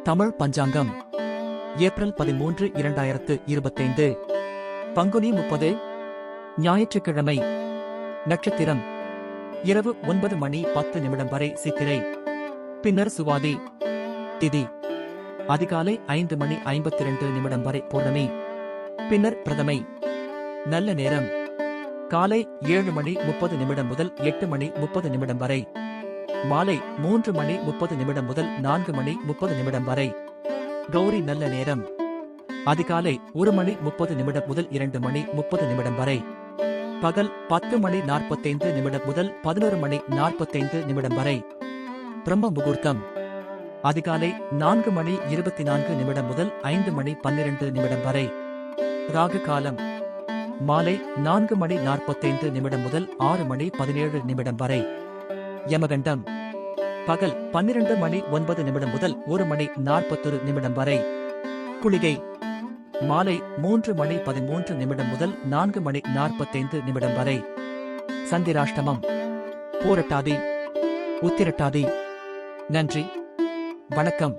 தமிழ் பஞ்சாங்கம் April 13 2025 Panguni 30 ஞாயிற்றுக்கிழமை. நட்சத்திரம் இரவு 9:10 வரை சித்திரை, பின்னர் சுவாதி. திதி அதிகாலை 5:52 வரை பௌர்ணமி, பின்னர் பிரதமை. நல்ல நேரம் காலை 7:30 முதல் 8:30 வரை, மாலை 3:30 முதல் 4:30 வரை. கௌரி நல்ல நேரம் அதிகாலை 1:30 முதல் 2:30 வரை, பகல் 10:45 முதல் 11:45 வரை. பிரம்ம முகூர்த்தம் அதிகாலை 4:24 முதல் 5:12 வரை. ராகு காலம் மாலை 4:45 முதல் 6:17 வரை. யமகண்டம் பகல் 12:09 முதல் 1:41 வரை. குளிகை மாலை 3:13 முதல் 4:45 வரை. சந்திராஷ்டமம் பூரட்டாதி, உத்திரட்டாதி. நன்றி, வணக்கம்.